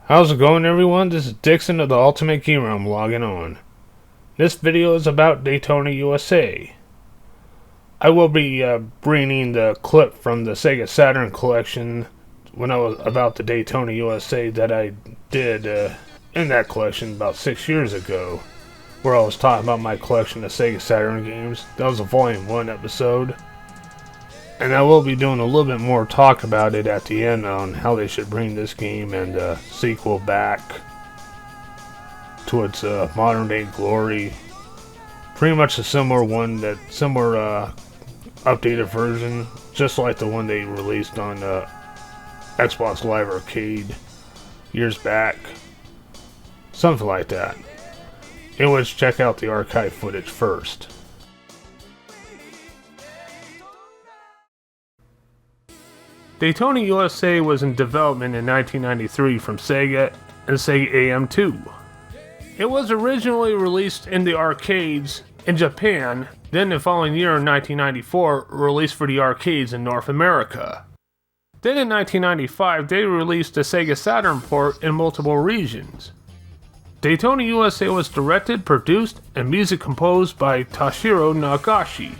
How's it going, everyone? This is Dixon of the Ultimate Gamer. I'm logging on. This video is about Daytona USA. I will be bringing the clip from the Sega Saturn Collection when I was about the Daytona USA that I did in that collection about 6 years ago, where I was talking about my collection of Sega Saturn games. That was a Volume 1 episode. And I will be doing a little bit more talk about it at the end on how they should bring this game and the sequel back to its modern day glory. Pretty much a similar updated version, just like the one they released on Xbox Live Arcade years back. Something like that. Anyways, check out the archive footage first. Daytona USA was in development in 1993 from Sega and Sega AM2. It was originally released in the arcades in Japan, then the following year in 1994 released for the arcades in North America. Then in 1995 they released the Sega Saturn port in multiple regions. Daytona USA was directed, produced, and music composed by Toshiro Nagashi.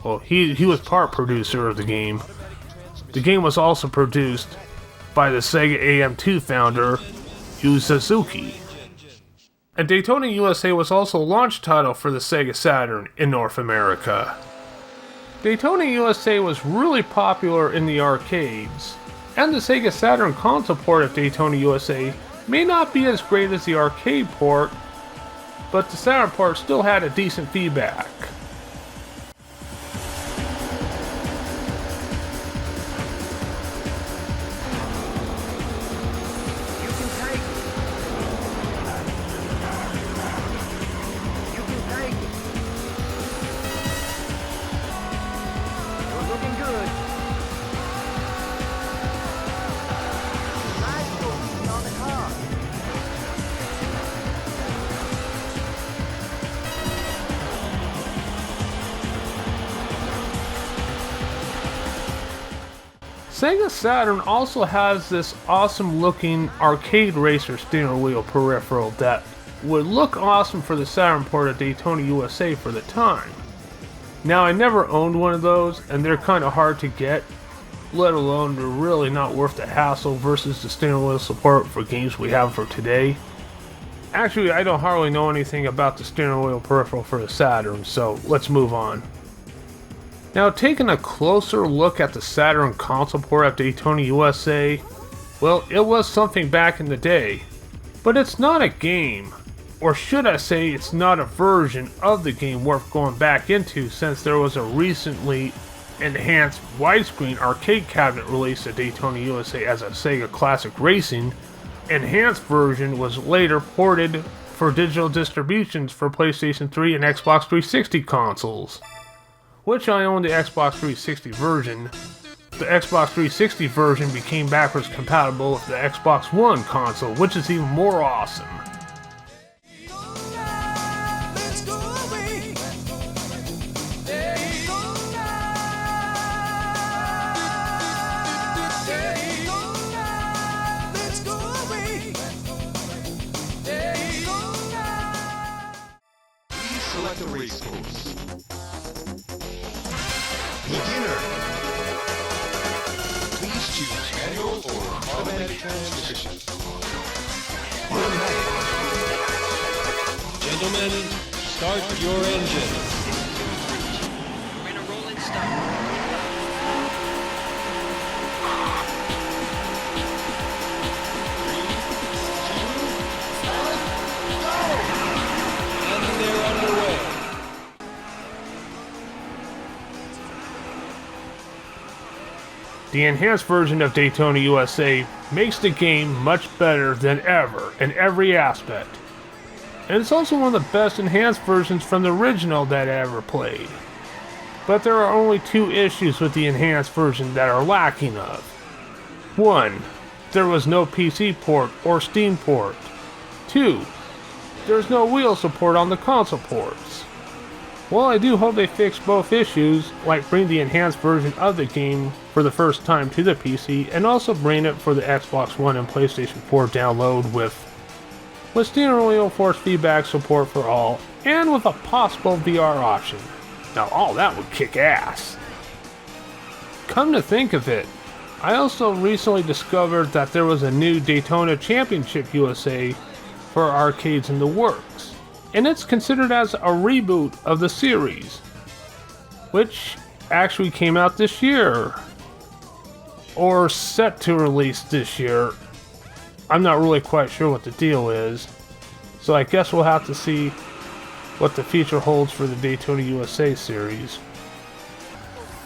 Well, he was part producer of the game. The game was also produced by the Sega AM2 founder, Yu Suzuki. And Daytona USA was also a launch title for the Sega Saturn in North America. Daytona USA was really popular in the arcades, and the Sega Saturn console port of Daytona USA may not be as great as the arcade port, but the Saturn port still had a decent feedback. Sega Saturn also has this awesome looking arcade racer steering wheel peripheral that would look awesome for the Saturn port of Daytona USA for the time. Now, I never owned one of those, and they're kind of hard to get, let alone they're really not worth the hassle versus the steering wheel support for games we have for today. Actually, I don't hardly know anything about the steering wheel peripheral for the Saturn, so let's move on. Now, taking a closer look at the Saturn console port of Daytona USA, well, it was something back in the day, but it's not a game, or should I say it's not a version of the game worth going back into, since there was a recently enhanced widescreen arcade cabinet released at Daytona USA as a Sega Classic Racing. Enhanced version was later ported for digital distributions for PlayStation 3 and Xbox 360 consoles, which I own the Xbox 360 version. The Xbox 360 version became backwards compatible with the Xbox One console, which is even more awesome. Please select a race course. Beginner. Please choose manual or automatic transmission. Automatic. Gentlemen, start your engine. We're in a rolling stop. And they're underway. The enhanced version of Daytona USA makes the game much better than ever in every aspect. And it's also one of the best enhanced versions from the original that I ever played. But there are only two issues with the enhanced version that are lacking of. 1. There was no PC port or Steam port. 2. There's no wheel support on the console ports. Well, I do hope they fix both issues, like bring the enhanced version of the game for the first time to the PC, and also bring it for the Xbox One and PlayStation 4 download with steering wheel force feedback support for all, and with a possible VR option. Now all that would kick ass. Come to think of it, I also recently discovered that there was a new Daytona Championship USA for arcades in the works, and it's considered as a reboot of the series, which actually came out this year, or set to release this year. I'm not really quite sure what the deal is, so I guess we'll have to see what the future holds for the Daytona USA series.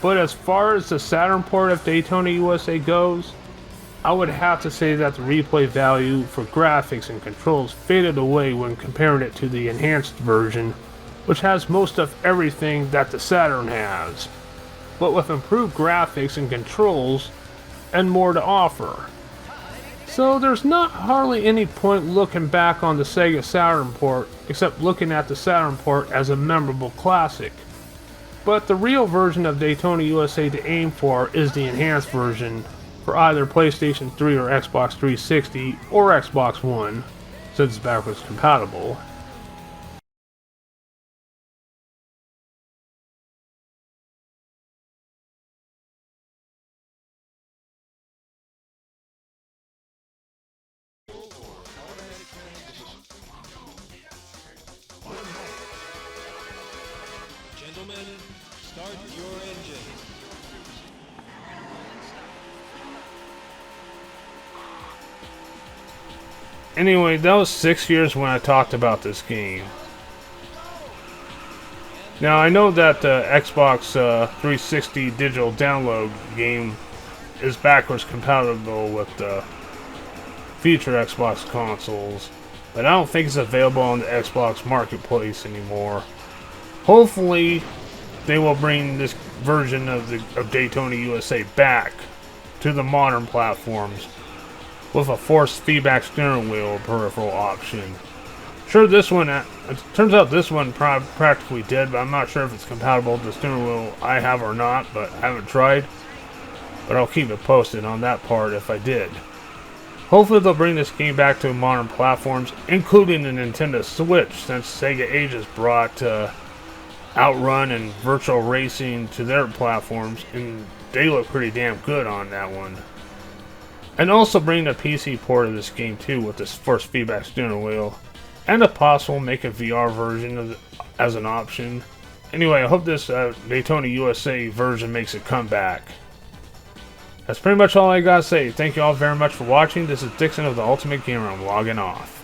But as far as the Saturn port of Daytona USA goes, I would have to say that the replay value for graphics and controls faded away when comparing it to the enhanced version, which has most of everything that the Saturn has, but with improved graphics and controls and more to offer. So there's not hardly any point looking back on the Sega Saturn port, except looking at the Saturn port as a memorable classic. But the real version of Daytona USA to aim for is the enhanced version for either PlayStation 3 or Xbox 360 or Xbox One, since it's backwards compatible. Gentlemen, start your engine. Anyway, that was 6 years when I talked about this game. Now, I know that the Xbox 360 digital download game is backwards compatible with the future Xbox consoles, but I don't think it's available on the Xbox Marketplace anymore. Hopefully, they will bring this version of Daytona USA back to the modern platforms with a force feedback steering wheel peripheral option. Sure, this one, it turns out this one practically did, but I'm not sure if it's compatible with the steering wheel I have or not, but I haven't tried. But I'll keep it posted on that part if I did. Hopefully they'll bring this game back to modern platforms, including the Nintendo Switch, since Sega Ages brought Outrun and Virtual Racing to their platforms, and they look pretty damn good on that one. And also bring the PC port of this game too, with this force feedback steering wheel, and if possible make a VR version as an option. Anyway, I hope this Daytona USA version makes a comeback. That's pretty much all I gotta say. Thank you all very much for watching. This is Dixon of the Ultimate Gamer. I'm logging off.